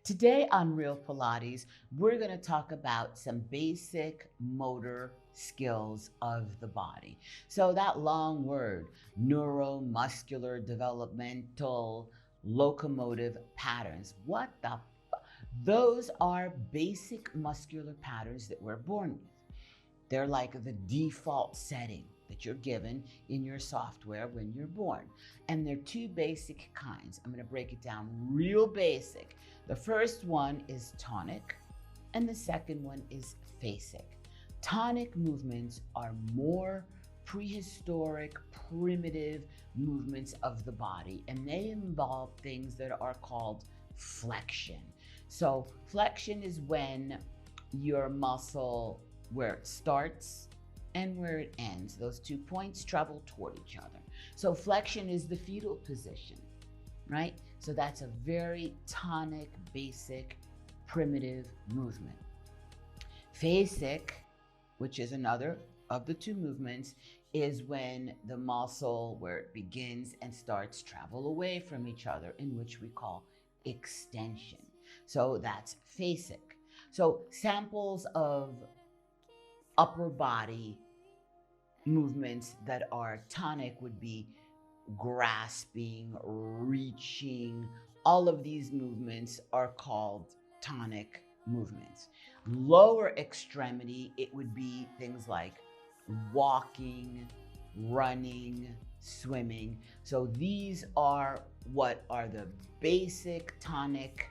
Today on Real Pilates, we're going to talk about some basic motor skills of the body. So, that long word, neuromuscular developmental locomotive patterns, what the those are basic muscular patterns that we're born with. They're like the default setting that you're given in your software when you're born. And they're two basic kinds. I'm going to break it down real basic. The first one is tonic, and the second one is phasic. Tonic movements are more prehistoric, primitive movements of the body, and they involve things that are called flexion. So, flexion is when your muscle, where it starts and where it ends, those 2 points travel toward each other. So flexion is the fetal position, right? So that's a very tonic, basic, primitive movement. Phasic, which is another of the two movements, is when the muscle, where it begins and starts, travel away from each other, in which we call extension. So that's phasic. So samples of upper body movements that are tonic would be grasping, reaching. All of these movements are called tonic movements. Lower extremity, it would be things like walking, running, swimming. So these are what are the basic tonic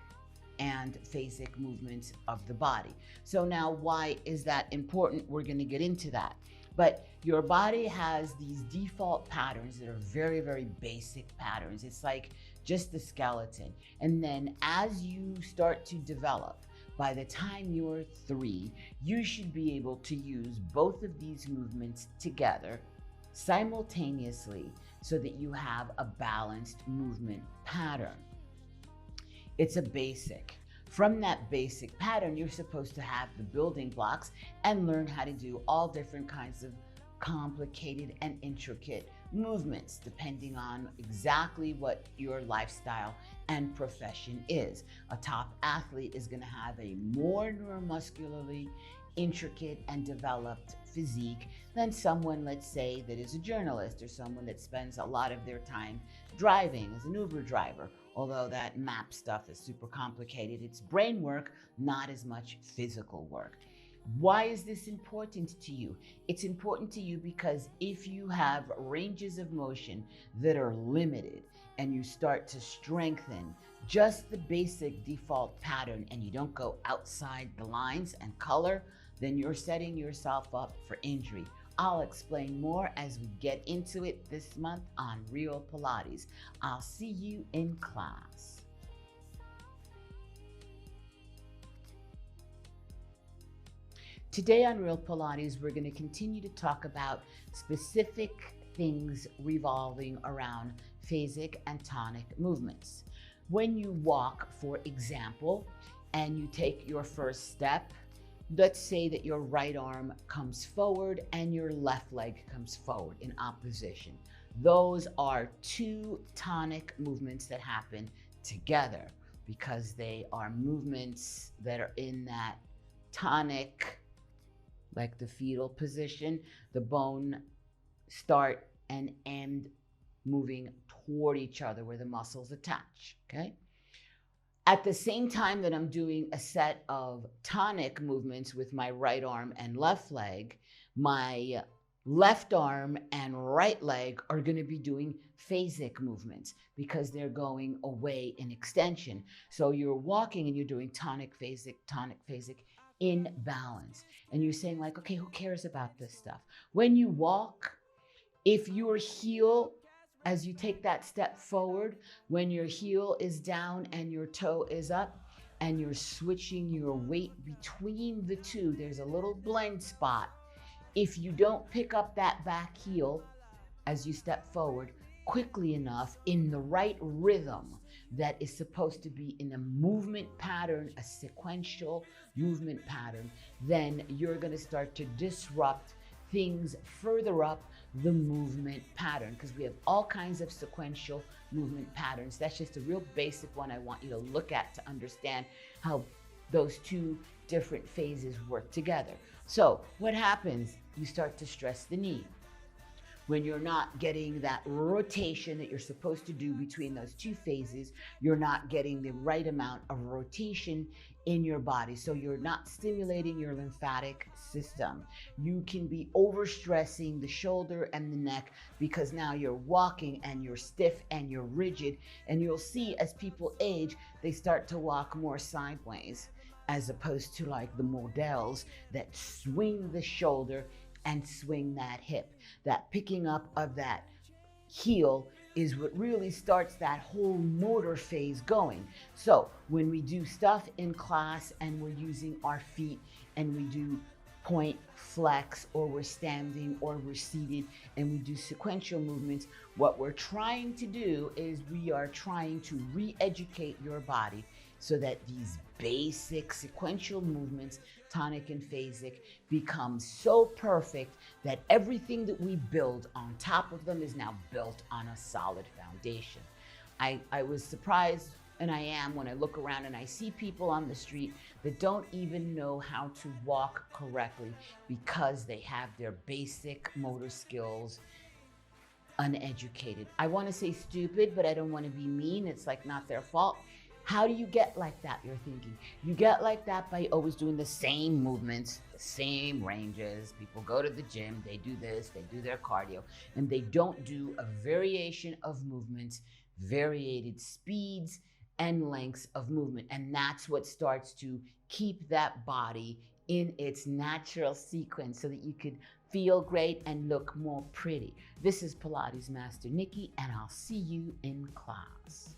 and phasic movements of the body. So now, why is that important? We're going to get into that. But your body has these default patterns that are very, very basic patterns. It's like just the skeleton. And then as you start to develop, by the time you're 3, you should be able to use both of these movements together simultaneously so that you have a balanced movement pattern. It's a basic. From that basic pattern, you're supposed to have the building blocks and learn how to do all different kinds of complicated and intricate movements, depending on exactly what your lifestyle and profession is. A top athlete is going to have a more neuromuscularly intricate and developed physique than someone, let's say, that is a journalist or someone that spends a lot of their time driving as an Uber driver. Although that map stuff is super complicated, it's brain work, not as much physical work. Why is this important to you? It's important to you because if you have ranges of motion that are limited and you start to strengthen just the basic default pattern and you don't go outside the lines and color, then you're setting yourself up for injury. I'll explain more as we get into it this month on Real Pilates. I'll see you in class. Today on Real Pilates, we're going to continue to talk about specific things revolving around phasic and tonic movements. When you walk, for example, and you take your first step, let's say that your right arm comes forward and your left leg comes forward in opposition. Those are two tonic movements that happen together because they are movements that are in that tonic, like the fetal position, the bone start and end moving toward each other where the muscles attach, okay? At the same time that I'm doing a set of tonic movements with my right arm and left leg, my left arm and right leg are going to be doing phasic movements because they're going away in extension. So you're walking and you're doing tonic, phasic in balance. And you're saying like, okay, who cares about this stuff? When you walk, if your heel, as you take that step forward, when your heel is down and your toe is up and you're switching your weight between the two, there's a little blend spot. If you don't pick up that back heel as you step forward quickly enough in the right rhythm that is supposed to be in a movement pattern, a sequential movement pattern, then you're going to start to disrupt things further up the movement pattern, because we have all kinds of sequential movement patterns. That's just a real basic one I want you to look at to understand how those two different phases work together. So what happens? You start to stress the knee. When you're not getting that rotation that you're supposed to do between those two phases, you're not getting the right amount of rotation in your body. So you're not stimulating your lymphatic system. You can be overstressing the shoulder and the neck because now you're walking and you're stiff and you're rigid. And you'll see as people age, they start to walk more sideways, as opposed to like the models that swing the shoulder and swing that hip. That picking up of that heel is what really starts that whole motor phase going. So when we do stuff in class and we're using our feet and we do point, flex, or we're standing or we're seated and we do sequential movements, what we're trying to do is we are trying to re-educate your body so that these basic sequential movements, tonic and phasic, become so perfect that everything that we build on top of them is now built on a solid foundation. I was surprised, and I am, when I look around and I see people on the street that don't even know how to walk correctly because they have their basic motor skills uneducated. I want to say stupid, but I don't want to be mean. It's like not their fault. How do you get like that, you're thinking? You get like that by always doing the same movements, the same ranges. People go to the gym, they do this, they do their cardio, and they don't do a variation of movements, variated speeds and lengths of movement. And that's what starts to keep that body in its natural sequence so that you could feel great and look more pretty. This is Pilates Master Nikki, and I'll see you in class.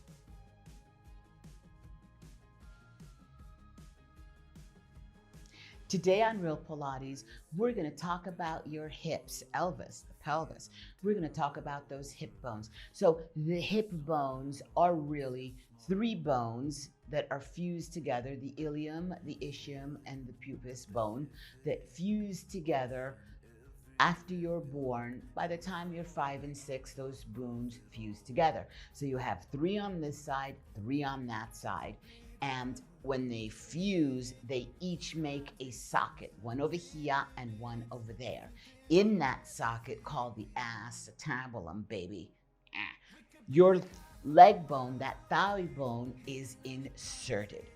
Today on Real Pilates, we're going to talk about your hips, Elvis, the pelvis. We're going to talk about those hip bones. So the hip bones are really three bones that are fused together, the ilium, the ischium, and the pubis bone that fuse together after you're born. By the time you're 5 and 6, those bones fuse together. So you have 3 on this side, 3 on that side. And when they fuse, they each make a socket, one over here and one over there. In that socket called the acetabulum, baby, your leg bone, that thigh bone, is inserted.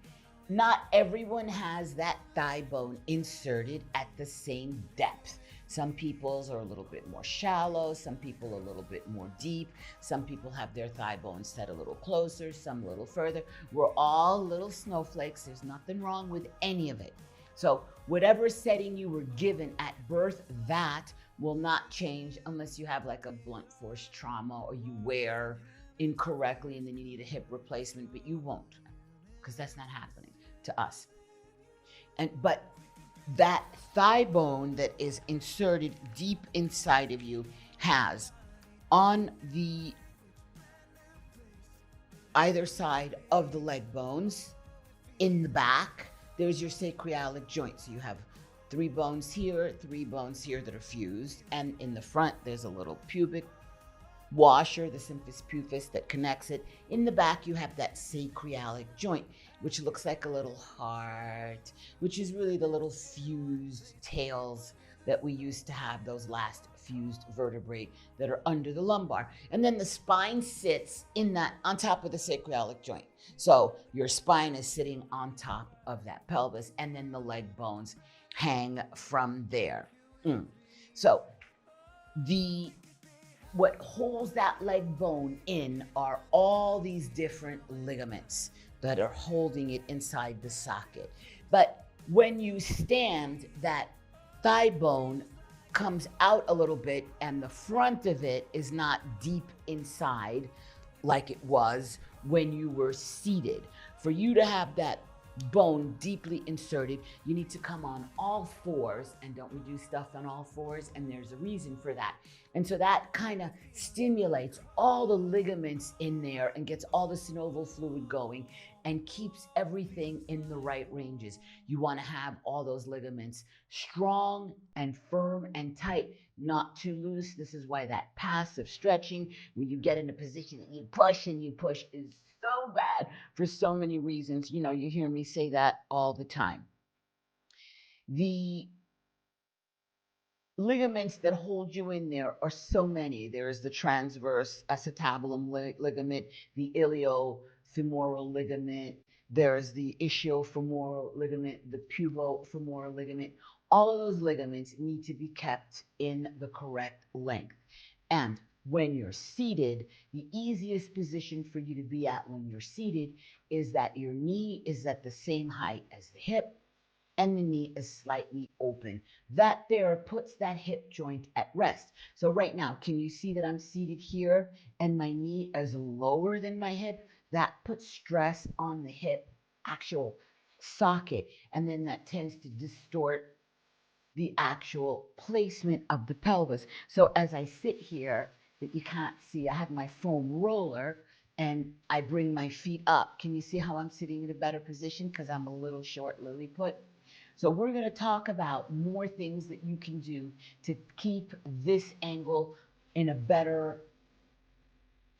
Not everyone has that thigh bone inserted at the same depth. Some people's are a little bit more shallow, some people a little bit more deep, some people have their thigh bones set a little closer, some a little further. We're all little snowflakes. There's nothing wrong with any of it. So whatever setting you were given at birth, that will not change unless you have like a blunt force trauma or you wear incorrectly and then you need a hip replacement, but you won't, because that's not happening to us. But that thigh bone that is inserted deep inside of you has on the either side of the leg bones, in the back, there's your sacroiliac joint. So you have 3 bones here, 3 bones here that are fused. And in the front, there's a little pubic washer, the symphysis pubis, that connects it. In the back, you have that sacroiliac joint, which looks like a little heart, which is really the little fused tails that we used to have, those last fused vertebrae that are under the lumbar. And then the spine sits in that, on top of the sacroiliac joint. So your spine is sitting on top of that pelvis, and then the leg bones hang from there. So what holds that leg bone in are all these different ligaments that are holding it inside the socket. But when you stand, that thigh bone comes out a little bit, and the front of it is not deep inside like it was when you were seated. For you to have that bone deeply inserted, you need to come on all fours. And don't we do stuff on all fours? And there's a reason for that. And so that kind of stimulates all the ligaments in there and gets all the synovial fluid going. and keeps everything in the right ranges. You want to have all those ligaments strong and firm and tight, not too loose. This is why that passive stretching, when you get in a position that you push and you push, is so bad for so many reasons. You know, you hear me say that all the time. The ligaments that hold you in there are so many. There is the transverse acetabulum ligament, the iliofemoral ligament, there's the ischiofemoral ligament, the pubofemoral ligament. All of those ligaments need to be kept in the correct length. And when you're seated, the easiest position for you to be at when you're seated is that your knee is at the same height as the hip and the knee is slightly open. That there puts that hip joint at rest. So right now, can you see that I'm seated here and my knee is lower than my hip? That puts stress on the hip actual socket, and then that tends to distort the actual placement of the pelvis. So as I sit here, that you can't see, I have my foam roller and I bring my feet up. Can you see how I'm sitting in a better position? Because I'm a little short Lilliput. So we're going to talk about more things that you can do to keep this angle in a better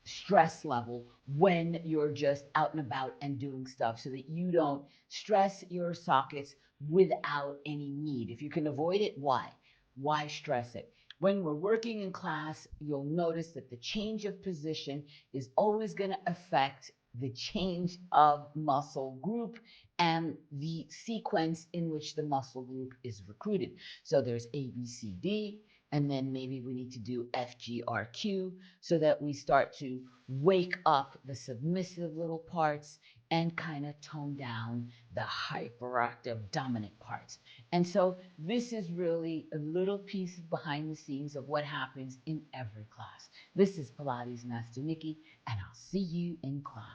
stress level when you're just out and about and doing stuff, so that you don't stress your sockets without any need. If you can avoid it, why? Why stress it? When we're working in class, you'll notice that the change of position is always going to affect the change of muscle group and the sequence in which the muscle group is recruited. So there's A, B, C, D, and then maybe we need to do F, G, R, Q, so that we start to wake up the submissive little parts and kind of tone down the hyperactive dominant parts. And so this is really a little piece behind the scenes of what happens in every class. This is Pilates Master Nikki, and I'll see you in class.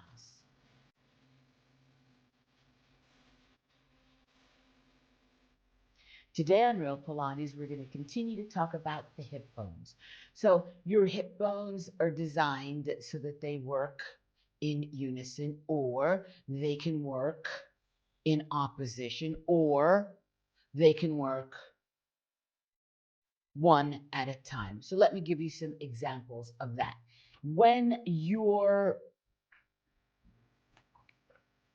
Today on Real Pilates, we're going to continue to talk about the hip bones. So your hip bones are designed so that they work in unison, or they can work in opposition, or they can work one at a time. So let me give you some examples of that. When your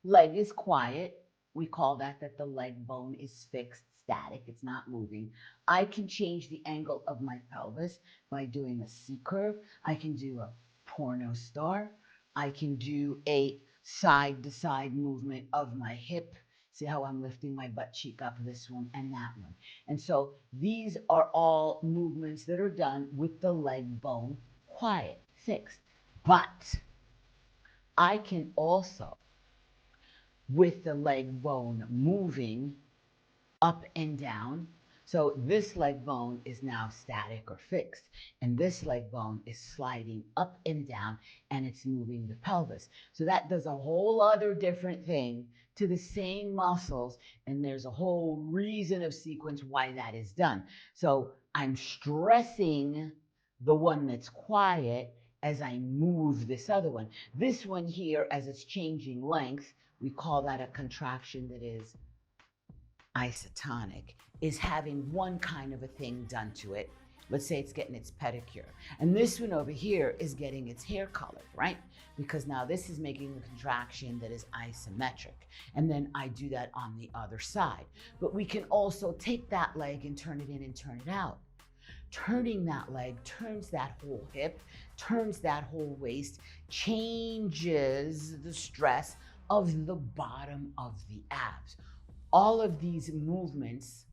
leg is quiet, we call that the leg bone is fixed, static, it's not moving. I can change the angle of my pelvis by doing a C curve. I can do a porno star. I can do a side to side movement of my hip. See how I'm lifting my butt cheek up, this one and that one. And so these are all movements that are done with the leg bone quiet, fixed. But I can also, with the leg bone moving up and down. So this leg bone is now static or fixed, and this leg bone is sliding up and down, and it's moving the pelvis. So that does a whole other different thing to the same muscles, and there's a whole reason of sequence why that is done. So I'm stressing the one that's quiet as I move this other one. This one here, as it's changing length, we call that a contraction that is isotonic, is having one kind of a thing done to it. Let's say it's getting its pedicure. And this one over here is getting its hair colored, right? Because now this is making a contraction that is isometric. And then I do that on the other side. But we can also take that leg and turn it in and turn it out. Turning that leg turns that whole hip, turns that whole waist, changes the stress of the bottom of the abs. All of these movements,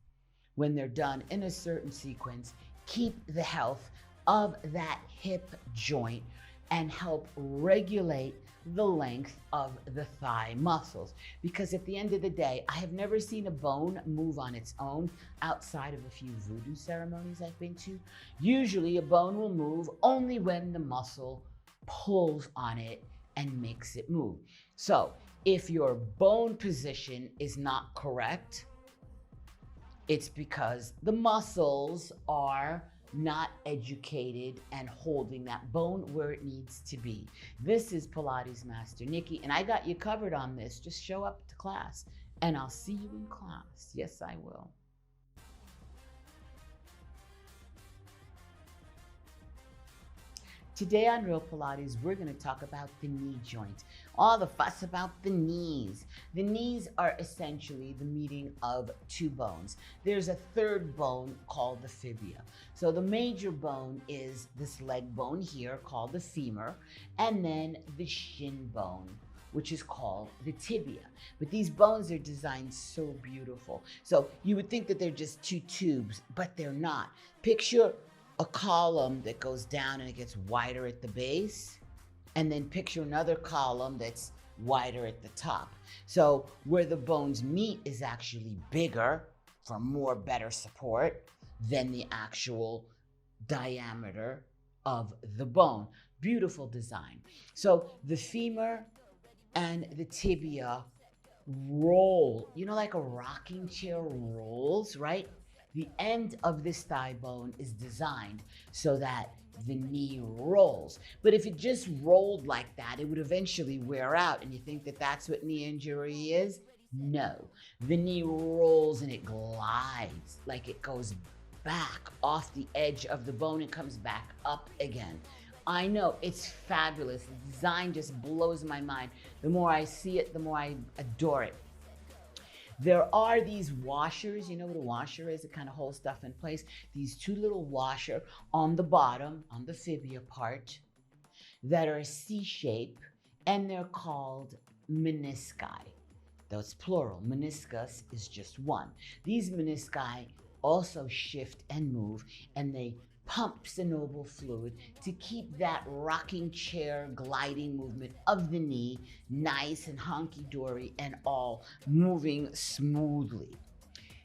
when they're done in a certain sequence, keep the health of that hip joint and help regulate the length of the thigh muscles. Because at the end of the day, I have never seen a bone move on its own outside of a few voodoo ceremonies I've been to. Usually a bone will move only when the muscle pulls on it and makes it move. So if your bone position is not correct, it's because the muscles are not educated and holding that bone where it needs to be. This is Pilates Master Nikki, and I got you covered on this. Just show up to class, and I'll see you in class. Yes, I will. Today on Real Pilates, we're going to talk about the knee joint. All the fuss about the knees. The knees are essentially the meeting of two bones. There's a third bone called the fibula. So the major bone is this leg bone here called the femur, and then the shin bone, which is called the tibia. But these bones are designed so beautiful. So you would think that they're just two tubes, but they're not. Picture a column that goes down and it gets wider at the base, and then picture another column that's wider at the top. So where the bones meet is actually bigger for more better support than the actual diameter of the bone. Beautiful design. So the femur and the tibia roll, you know, like a rocking chair rolls, right? The end of this thigh bone is designed so that the knee rolls. But if it just rolled like that, it would eventually wear out. And you think that that's what knee injury is? No. The knee rolls and it glides, like it goes back off the edge of the bone and comes back up again. I know, it's fabulous. The design just blows my mind. The more I see it, the more I adore it. There are these washers, you know what a washer is? It kind of holds stuff in place. These two little washer on the bottom, on the fibula part, that are a C shape, and they're called menisci. Though it's plural, meniscus is just one. These menisci also shift and move, and they pump synovial fluid to keep that rocking chair gliding movement of the knee nice and honky-dory and all moving smoothly.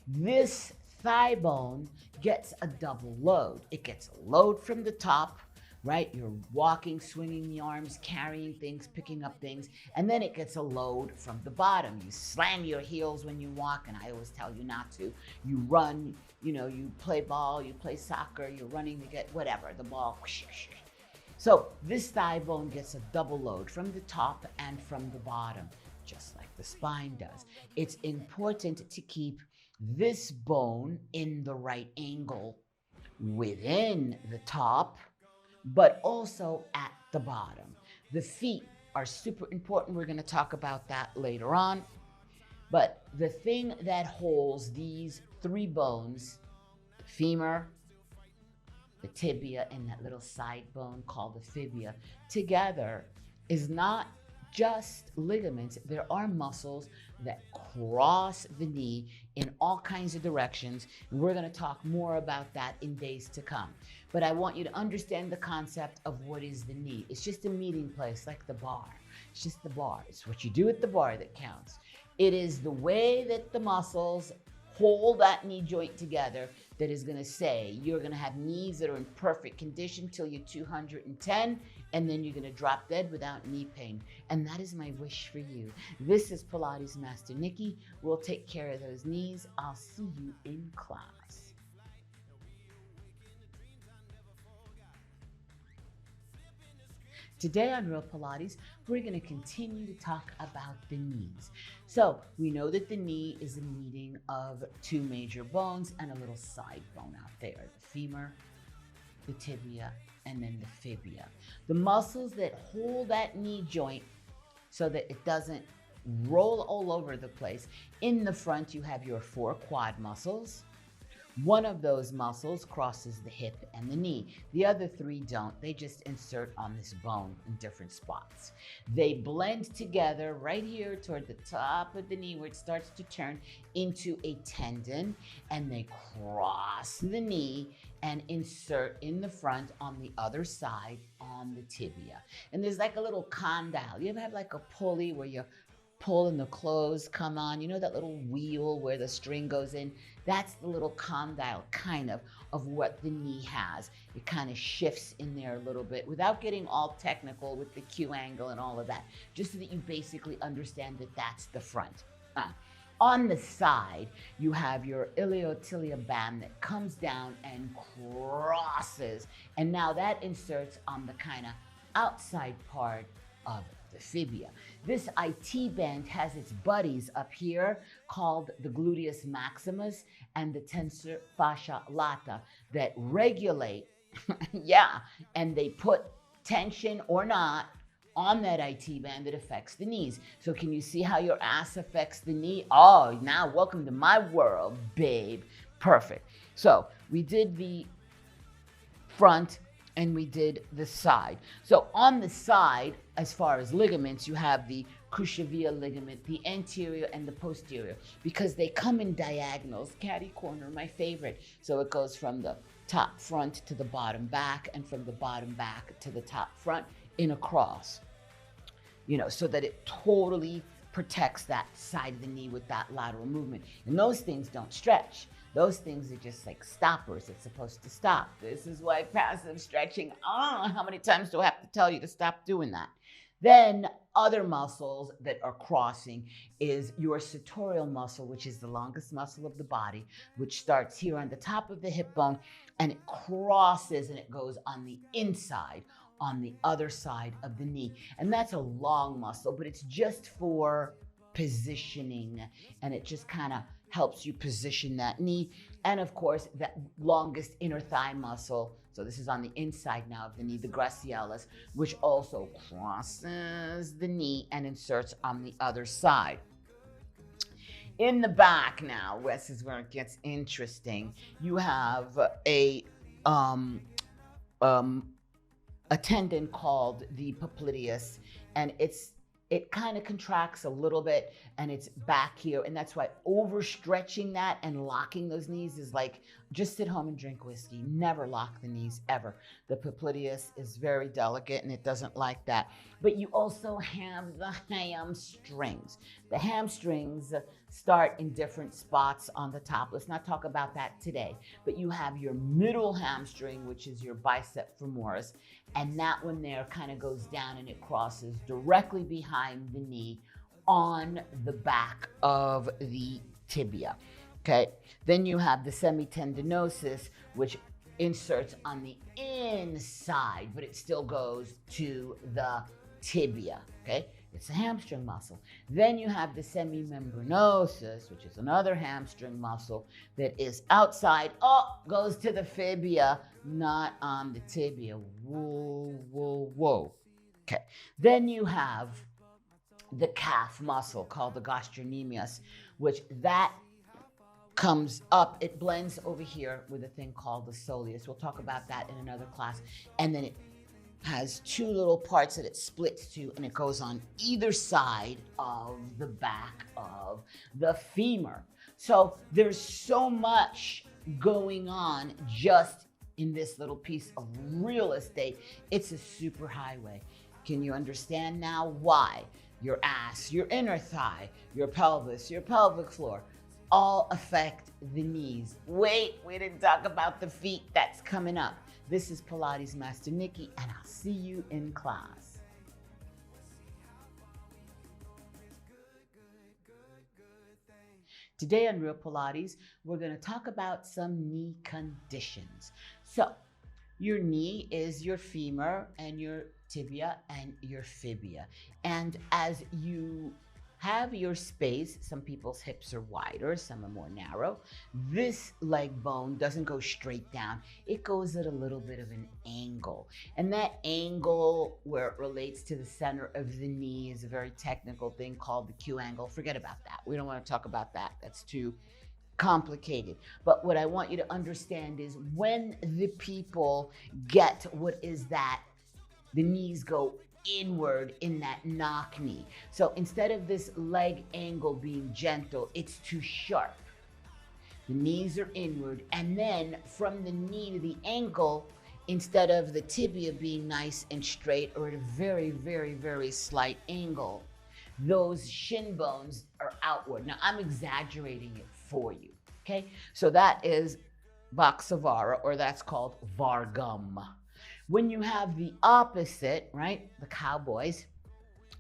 This thigh bone gets a double load. It gets a load from the top, right? You're walking, swinging the arms, carrying things, picking up things, and then it gets a load from the bottom. You slam your heels when you walk, and I always tell you not to. You run, you know, you play ball, you play soccer, you're running to get whatever, the ball. So this thigh bone gets a double load from the top and from the bottom, just like the spine does. It's important to keep this bone in the right angle within the top, but also at the bottom. The feet are super important. We're going to talk about that later on. But the thing that holds these three bones, the femur, the tibia, and that little side bone called the fibula, together is not just ligaments. There are muscles that cross the knee in all kinds of directions. And we're going to talk more about that in days to come. But I want you to understand the concept of what is the knee. It's just a meeting place, like the bar. It's just the bar. It's what you do at the bar that counts. It is the way that the muscles hold that knee joint together that is going to say you're going to have knees that are in perfect condition till you're 210, and then you're going to drop dead without knee pain. And that is my wish for you. This is Pilates Master Nikki. We'll take care of those knees. I'll see you in class. Today on Real Pilates, we're going to continue to talk about the knees. So we know that the knee is a meeting of two major bones and a little side bone out there, the femur, the tibia, and then the fibula. The muscles that hold that knee joint so that it doesn't roll all over the place. In the front, you have your four quad muscles. One of those muscles crosses the hip and the knee. The other three don't. They just insert on this bone in different spots. They blend together right here toward the top of the knee where it starts to turn into a tendon, and they cross the knee and insert in the front on the other side on the tibia. And there's like a little condyle. You ever have like a pulley where you pull and the clothes come on? You know that little wheel where the string goes in? That's the little condyle kind of what the knee has. It kind of shifts in there a little bit without getting all technical with the Q angle and all of that, just so that you basically understand that that's the front. On the side, you have your iliotibial band that comes down and crosses. And now that inserts on the kind of outside part of the fibula. This IT band has its buddies up here called the gluteus maximus and the tensor fascia lata that regulate, yeah, and they put tension or not on that IT band that affects the knees. So can you see how your ass affects the knee? Oh, now welcome to my world, babe. Perfect. So we did the front and we did the side. So on the side, as far as ligaments, you have the cruciate ligament, the anterior and the posterior, because they come in diagonals. Catty corner, my favorite. So it goes from the top front to the bottom back, and from the bottom back to the top front in a cross. So that it totally protects that side of the knee with that lateral movement. And those things don't stretch. Those things are just like stoppers. It's supposed to stop. This is why passive stretching, how many times do I have to tell you to stop doing that? Then other muscles that are crossing is your sartorial muscle, which is the longest muscle of the body, which starts here on the top of the hip bone, and it crosses and it goes on the inside, on the other side of the knee. And that's a long muscle, but it's just for positioning, and it just kind of helps you position that knee. And of course, that longest inner thigh muscle, so this is on the inside now of the knee, the gracilis, which also crosses the knee and inserts on the other side. In the back now, this is where it gets interesting. You have a tendon called the popliteus, and it kind of contracts a little bit, and it's back here, and that's why overstretching that and locking those knees is like, just sit home and drink whiskey. Never lock the knees, ever. The popliteus is very delicate, and it doesn't like that. But you also have the hamstrings. The hamstrings start in different spots on the top. Let's not talk about that today. But you have your middle hamstring, which is your bicep femoris, and that one there kind of goes down and it crosses directly behind the knee on the back of the tibia. Okay, then you have the semitendinosus, which inserts on the inside, but it still goes to the tibia. Okay, it's a hamstring muscle. Then you have the semimembranosus, which is another hamstring muscle that is outside, goes to the fibula, not on the tibia. Whoa, whoa, whoa. Okay, then you have the calf muscle called the gastrocnemius, which that comes up, it blends over here with a thing called the soleus. We'll talk about that in another class. And then it has two little parts that it splits to, and it goes on either side of the back of the femur. So there's so much going on just in this little piece of real estate. It's a super highway. Can you understand now why your ass, your inner thigh, your pelvis, your pelvic floor all affect the knees? Wait, we didn't talk about the feet. That's coming up. This is Pilates Master Nikki, and I'll see you in class. Today on Real Pilates, we're going to talk about some knee conditions. So, your knee is your femur and your tibia and your fibula. And as you have your space, some people's hips are wider, some are more narrow. This leg bone doesn't go straight down. It goes at a little bit of an angle. And that angle where it relates to the center of the knee is a very technical thing called the Q angle. Forget about that. We don't want to talk about that. That's too complicated. But what I want you to understand is when the people get what is that, the knees go inward in that knock knee. So instead of this leg angle being gentle, it's too sharp. The knees are inward, and then from the knee to the ankle, instead of the tibia being nice and straight or at a very, very, very slight angle, those shin bones are outward. Now I'm exaggerating it for you, okay? So that is Bhaksavara, or that's called Vargam. When you have the opposite, right, the cowboys,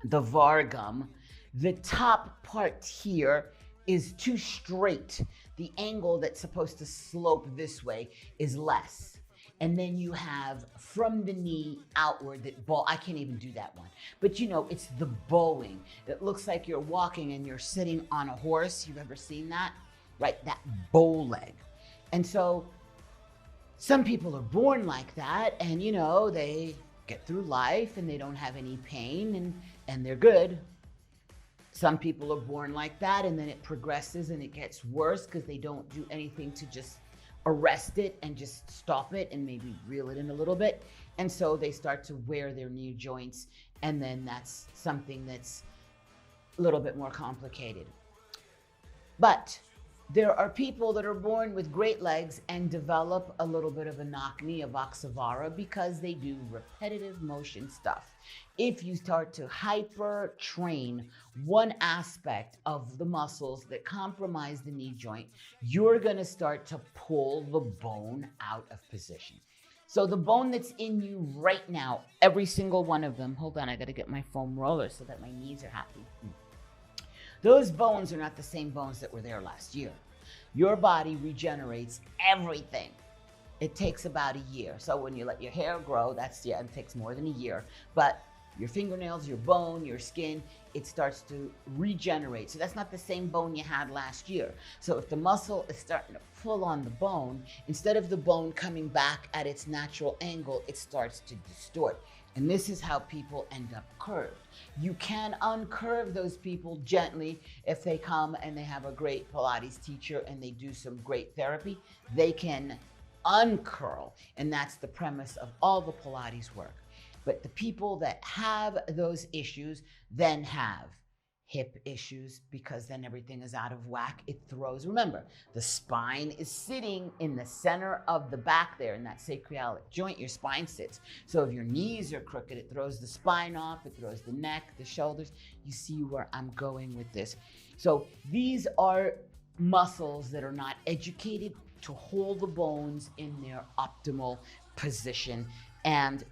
the Vargam, the top part here is too straight. The angle that's supposed to slope this way is less. And then you have from the knee outward that bow. I can't even do that one. But you know, it's the bowing. It looks like you're walking and you're sitting on a horse. You've ever seen that? Right? That bow leg. And so some people are born like that, and you know, they get through life and they don't have any pain, and they're good. Some people are born like that, and then it progresses and it gets worse because they don't do anything to just arrest it and just stop it and maybe reel it in a little bit. And so they start to wear their knee joints, and then that's something that's a little bit more complicated. But there are people that are born with great legs and develop a little bit of a knock knee, a Vaksavara, because they do repetitive motion stuff. If you start to hyper train one aspect of the muscles that compromise the knee joint, you're going to start to pull the bone out of position. So the bone that's in you right now, every single one of them, hold on, I got to get my foam roller so that my knees are happy. Those bones are not the same bones that were there last year. Your body regenerates everything. It takes about a year. So when you let your hair grow, it takes more than a year. But your fingernails, your bone, your skin, it starts to regenerate. So that's not the same bone you had last year. So if the muscle is starting to pull on the bone, instead of the bone coming back at its natural angle, it starts to distort. And this is how people end up curved. You can uncurve those people gently if they come and they have a great Pilates teacher and they do some great therapy. They can uncurl, and that's the premise of all the Pilates work. But the people that have those issues then have hip issues, because then everything is out of whack. It throws. Remember, the spine is sitting in the center of the back there in that sacroiliac joint. Your spine sits. So if your knees are crooked, it throws the spine off. It throws the neck, the shoulders. You see where I'm going with this. So these are muscles that are not educated to hold the bones in their optimal position. And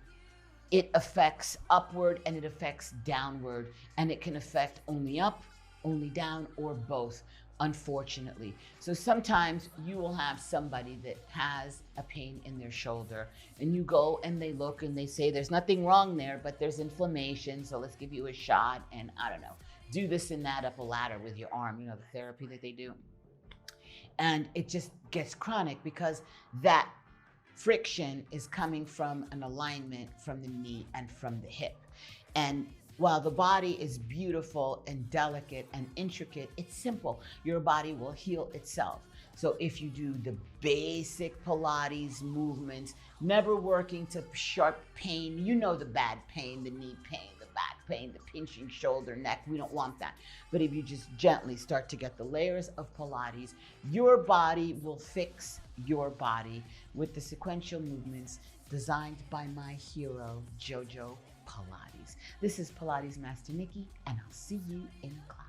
it affects upward and it affects downward, and it can affect only up, only down, or both, unfortunately. So sometimes you will have somebody that has a pain in their shoulder, and you go and they look and they say there's nothing wrong there, but there's inflammation, so let's give you a shot, and I don't know, do this and that up a ladder with your arm, you know, the therapy that they do. And it just gets chronic because that friction is coming from an alignment from the knee and from the hip. And while the body is beautiful and delicate and intricate, it's simple. Your body will heal itself. So if you do the basic Pilates movements, never working to sharp pain, you know, the bad pain, the knee pain, the back pain, the pinching shoulder, neck, we don't want that. But if you just gently start to get the layers of Pilates, your body will fix your body with the sequential movements designed by my hero, Joseph Pilates. This is Pilates Master Nikki, and I'll see you in class.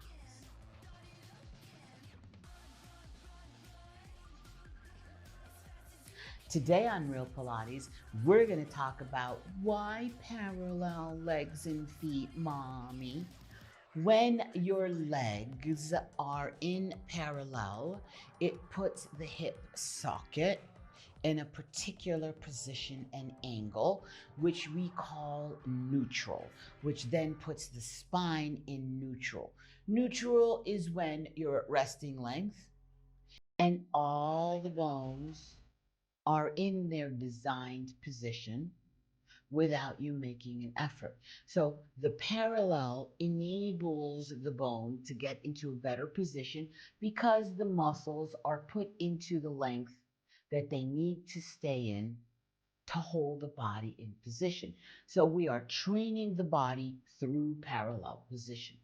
Today on Real Pilates, we're going to talk about why parallel legs and feet, mommy. When your legs are in parallel, it puts the hip socket in a particular position and angle, which we call neutral, which then puts the spine in neutral. Neutral is when you're at resting length and all the bones are in their designed position without you making an effort. So the parallel enables the bone to get into a better position because the muscles are put into the length that they need to stay in to hold the body in position. So we are training the body through parallel position.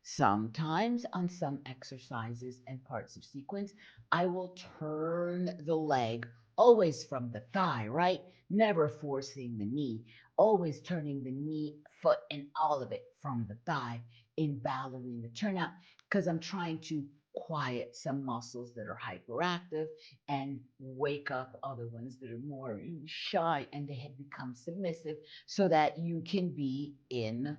Sometimes on some exercises and parts of sequence, I will turn the leg always from the thigh, right? Never forcing the knee, always turning the knee, foot, and all of it from the thigh in ballerina turnout, because I'm trying to quiet some muscles that are hyperactive and wake up other ones that are more shy and they have become submissive so that you can be in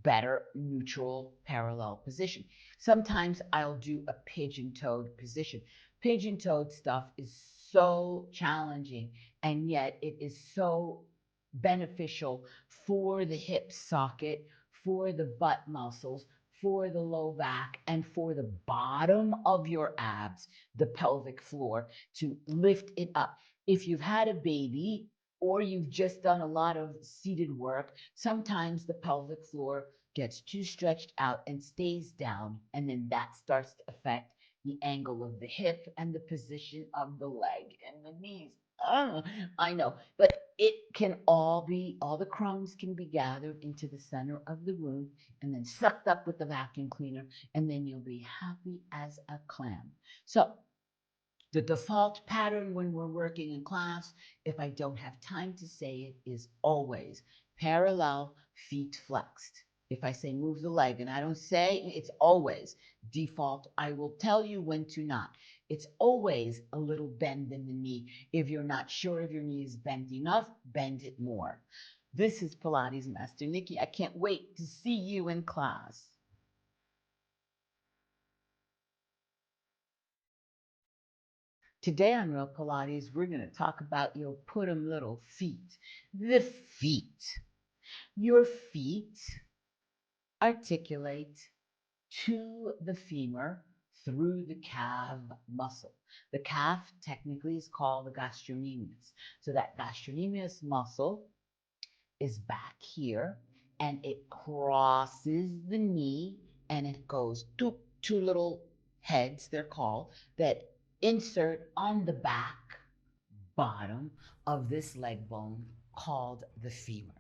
better neutral parallel position. Sometimes I'll do a pigeon-toed position. Pigeon-toed stuff is so challenging, and yet it is so beneficial for the hip socket, for the butt muscles, for the low back, and for the bottom of your abs, the pelvic floor, to lift it up. If you've had a baby or you've just done a lot of seated work, sometimes the pelvic floor gets too stretched out and stays down, and then that starts to affect the angle of the hip and the position of the leg and the knees. I know, but it can all the crumbs can be gathered into the center of the room and then sucked up with the vacuum cleaner, and then you'll be happy as a clam. So the default pattern when we're working in class, if I don't have time to say it, is always parallel, feet flexed. If I say move the leg and I don't say, it's always default. I will tell you when to not. It's always a little bend in the knee. If you're not sure if your knee is bent enough, bend it more. This is Pilates Master Nikki. I can't wait to see you in class. Today on Real Pilates, we're going to talk about your put 'em little feet. The feet. Your feet articulate to the femur through the calf muscle. The calf technically is called the gastrocnemius. So that gastrocnemius muscle is back here and it crosses the knee and it goes two little heads, they're called, that insert on the back bottom of this leg bone called the femur.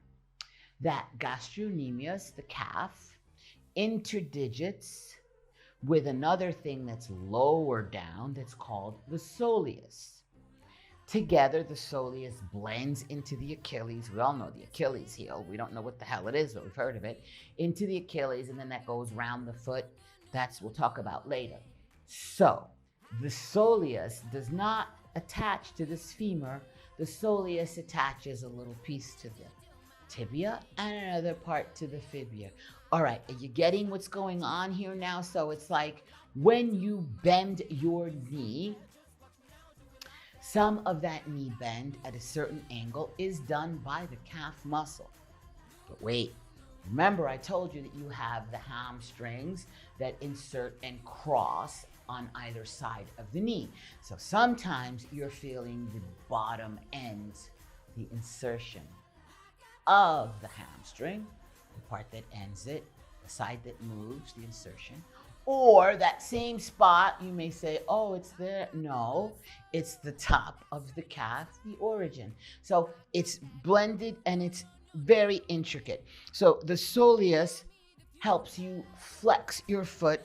That gastrocnemius, the calf, interdigits with another thing that's lower down that's called the soleus. Together, the soleus blends into the Achilles. We all know the Achilles heel. We don't know what the hell it is, but we've heard of it. Into the Achilles, and then that goes round the foot. That's we'll talk about later. So, the soleus does not attach to this femur. The soleus attaches a little piece to the tibia and another part to the fibula. All right, are you getting what's going on here now? So it's like when you bend your knee, some of that knee bend at a certain angle is done by the calf muscle. But wait, remember I told you that you have the hamstrings that insert and cross on either side of the knee. So sometimes you're feeling the bottom end, the insertion of the hamstring, the part that ends it, the side that moves, the insertion. Or that same spot, you may say, oh, it's there. No, it's the top of the calf, the origin. So it's blended and it's very intricate. So the soleus helps you flex your foot,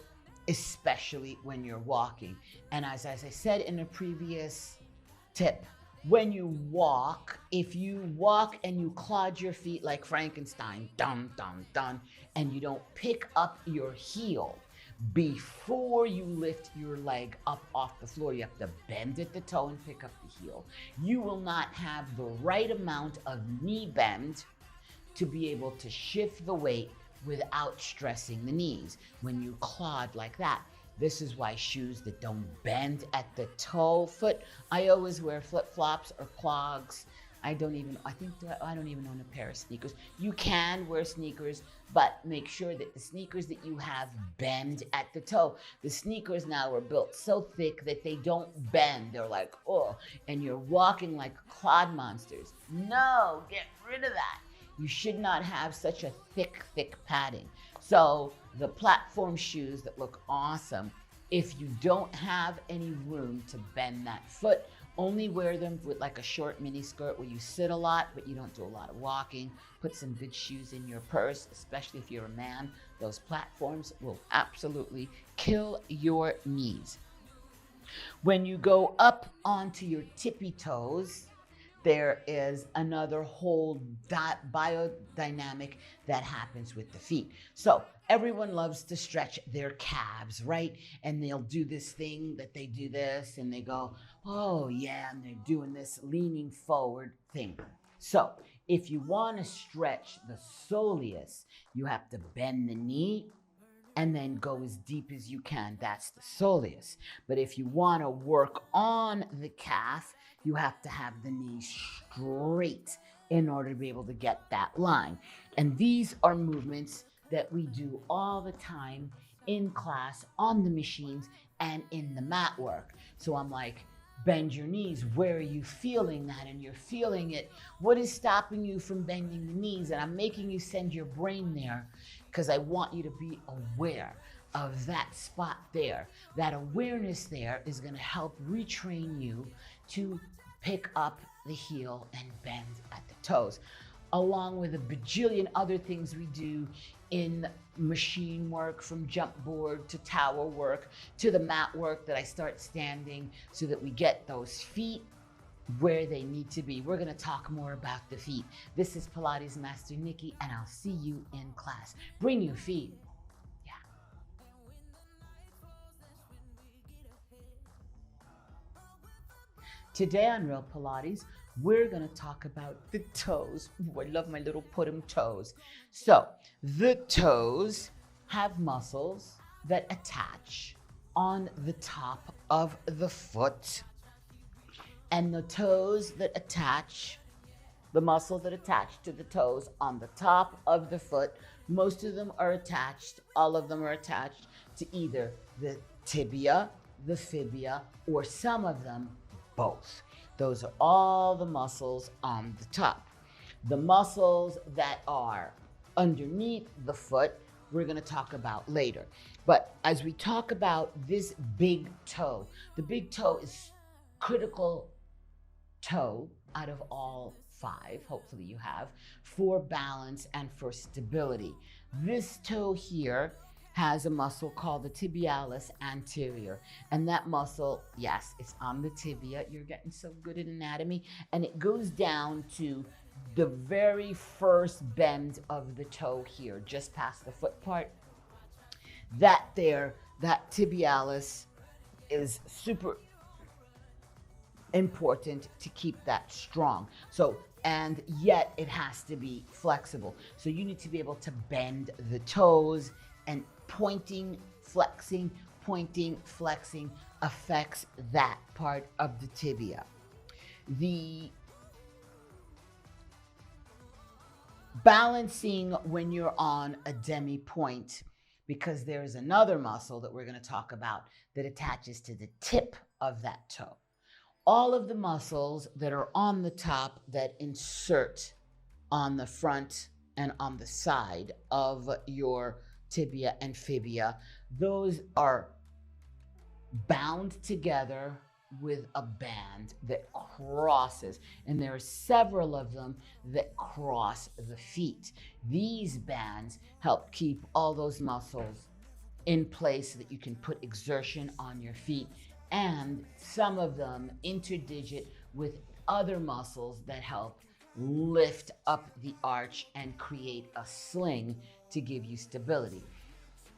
especially when you're walking. And as I said in a previous tip, when you walk, if you walk and you clod your feet like Frankenstein, dun, dun, dun, and you don't pick up your heel before you lift your leg up off the floor, you have to bend at the toe and pick up the heel. You will not have the right amount of knee bend to be able to shift the weight without stressing the knees. When you clod like that, this is why shoes that don't bend at the toe foot, I always wear flip-flops or clogs. I don't even own a pair of sneakers. You can wear sneakers, but make sure that the sneakers that you have bend at the toe. The sneakers now are built so thick that they don't bend. They're like, oh, and you're walking like clod monsters. No, get rid of that. You should not have such a thick padding. So the platform shoes that look awesome, if you don't have any room to bend that foot, only wear them with like a short mini skirt where you sit a lot, but you don't do a lot of walking. Put some good shoes in your purse, especially if you're a man. Those platforms will absolutely kill your knees. When you go up onto your tippy toes, there is another whole biodynamic that happens with the feet. So everyone loves to stretch their calves, right? And they'll do this thing that they do this and they go, oh yeah, and they're doing this leaning forward thing. So If you want to stretch the soleus, you have to bend the knee and then go as deep as you can. That's the soleus. But if you want to work on the calf, you have to have the knee straight in order to be able to get that line. And these are movements that we do all the time in class, on the machines, and in the mat work. So I'm like, bend your knees. Where are you feeling that? And you're feeling it. What is stopping you from bending the knees? And I'm making you send your brain there because I want you to be aware of that spot there. That awareness there is going to help retrain you to pick up the heel and bend at the toes, along with a bajillion other things we do in machine work, from jump board to tower work to the mat work that I start standing, so that we get those feet where they need to be. We're gonna talk more about the feet. This is Pilates Master Nikki, and I'll see you in class. Bring your feet. Yeah. Today on Real Pilates, we're gonna talk about the toes. Ooh, I love my little put-em toes. So the toes have muscles that attach on the top of the foot, and the toes that attach, the muscles that attach to the toes on the top of the foot, most of them are attached, all of them are attached to either the tibia, the fibia, or some of them both. Those are all the muscles on the top. The muscles that are underneath the foot, we're going to talk about later. But as we talk about this big toe, the big toe is critical toe out of all 5, hopefully you have, for balance and for stability. This toe here has a muscle called the tibialis anterior. And that muscle, yes, it's on the tibia. You're getting so good at anatomy. And it goes down to the very first bend of the toe here, just past the foot part. That there, that tibialis is super important to keep that strong. So, and yet it has to be flexible. So you need to be able to bend the toes, and pointing, flexing affects that part of the tibia. The balancing when you're on a demi point, because there's another muscle that we're going to talk about that attaches to the tip of that toe. All of the muscles that are on the top that insert on the front and on the side of your tibia and fibia, those are bound together with a band that crosses, and there are several of them that cross the feet. These bands help keep all those muscles in place so that you can put exertion on your feet, and some of them interdigit with other muscles that help lift up the arch and create a sling to give you stability.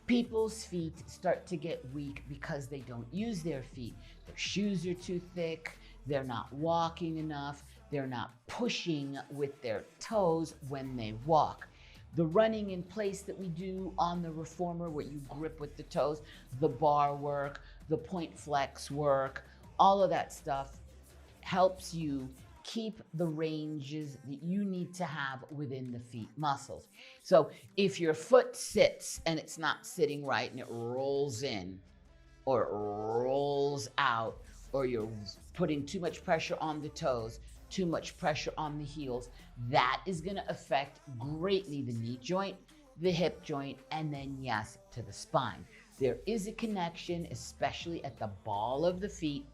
People's feet start to get weak because they don't use their feet. Their shoes are too thick, they're not walking enough, they're not pushing with their toes when they walk. The running in place that we do on the Reformer, where you grip with the toes, the bar work, the point flex work, all of that stuff helps you keep the ranges that you need to have within the feet muscles. So if your foot sits and it's not sitting right and it rolls in or it rolls out, or you're putting too much pressure on the toes, too much pressure on the heels, that is going to affect greatly the knee joint, the hip joint, and then yes, to the spine. There is a connection, especially at the ball of the feet.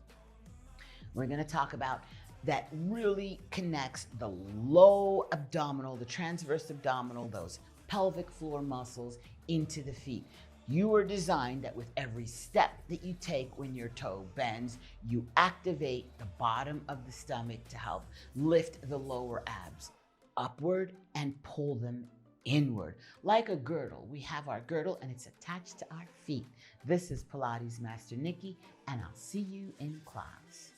We're going to talk about that really connects the low abdominal, the transverse abdominal, those pelvic floor muscles into the feet. You are designed that with every step that you take when your toe bends, you activate the bottom of the stomach to help lift the lower abs upward and pull them inward. Like a girdle, we have our girdle and it's attached to our feet. This is Pilates Master Nikki, and I'll see you in class.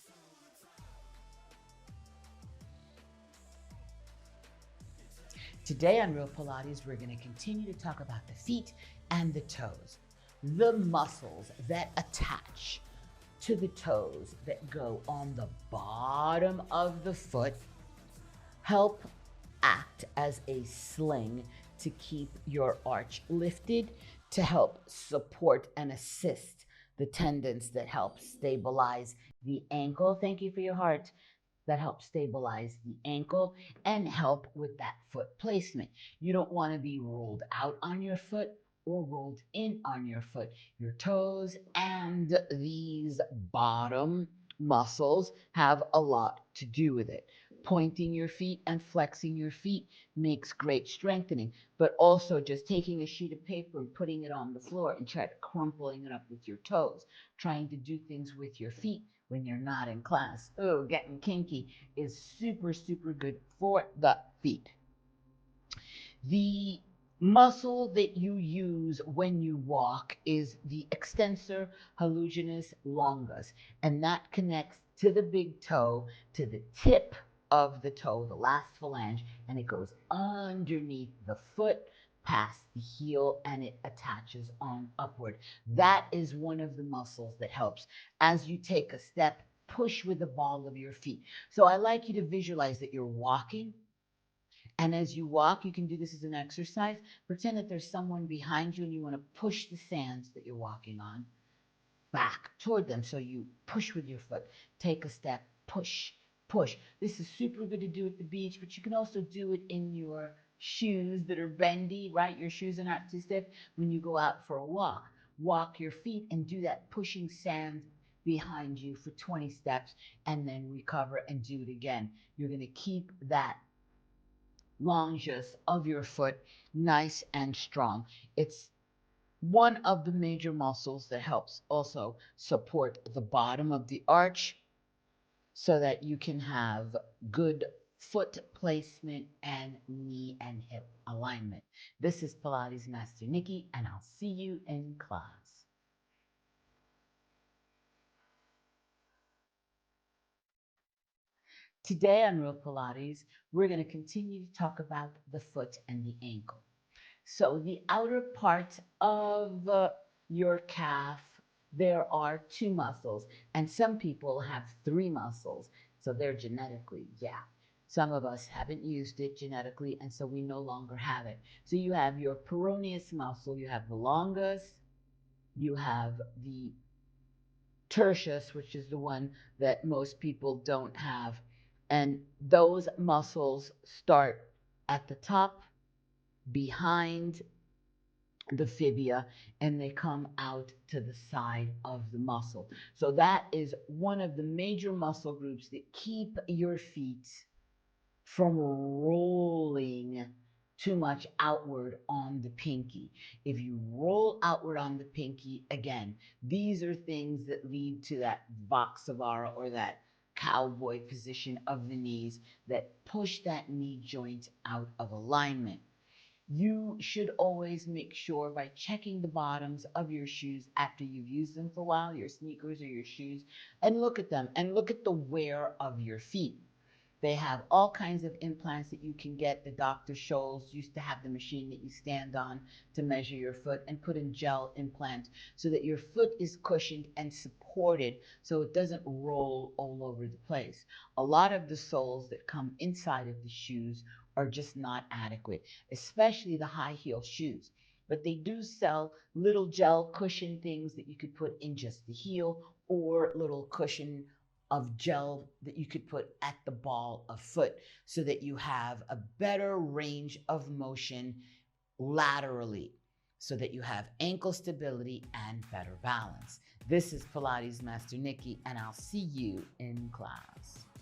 Today on Real Pilates, we're going to continue to talk about the feet and the toes, the muscles that attach to the toes that go on the bottom of the foot, help act as a sling to keep your arch lifted, to help support and assist the tendons that help stabilize the ankle. Thank you for your heart. That help stabilize the ankle and help with that foot placement. You don't want to be rolled out on your foot or rolled in on your foot. Your toes and these bottom muscles have a lot to do with it. Pointing your feet and flexing your feet makes great strengthening, but also just taking a sheet of paper and putting it on the floor and try to crumpling it up with your toes, trying to do things with your feet when you're not in class. Oh, getting kinky is super, super good for the feet. The muscle that you use when you walk is the extensor hallucinus longus, and that connects to the big toe, to the tip of the toe, the last phalange, and it goes underneath the foot, past the heel, and it attaches on upward. That is one of the muscles that helps as you take a step, push with the ball of your feet. So I like you to visualize that you're walking, and as you walk, you can do this as an exercise. Pretend that there's someone behind you and you want to push the sands that you're walking on back toward them. So you push with your foot, take a step, push, push. This is super good to do at the beach, but you can also do it in your shoes that are bendy, right? Your shoes are not too stiff when you go out for a walk. Walk your feet and do that pushing sand behind you for 20 steps and then recover and do it again. You're going to keep that longus of your foot nice and strong. It's one of the major muscles that helps also support the bottom of the arch so that you can have good foot placement and knee and hip alignment. This is Pilates Master Nikki, and I'll see you in class. Today on Real Pilates, we're going to continue to talk about the foot and the ankle. So the outer part of your calf, there are two muscles, and some people have three muscles. So they're genetically, yeah. Some of us haven't used it genetically, and so we no longer have it. So you have your peroneus muscle, you have the longus, you have the tertius, which is the one that most people don't have. And those muscles start at the top, behind the fibia, and they come out to the side of the muscle. So that is one of the major muscle groups that keep your feet from rolling too much outward on the pinky. If you roll outward on the pinky, again, these are things that lead to that Vaksavara or that cowboy position of the knees that push that knee joint out of alignment. You should always make sure by checking the bottoms of your shoes after you've used them for a while, your sneakers or your shoes, and look at them and look at the wear of your feet. They have all kinds of implants that you can get. The Dr. Scholl's used to have the machine that you stand on to measure your foot and put in gel implants so that your foot is cushioned and supported so it doesn't roll all over the place. A lot of the soles that come inside of the shoes are just not adequate, especially the high heel shoes. But they do sell little gel cushion things that you could put in just the heel or little cushion of gel that you could put at the ball of foot so that you have a better range of motion laterally, so that you have ankle stability and better balance. This is Pilates Master Nikki, and I'll see you in class.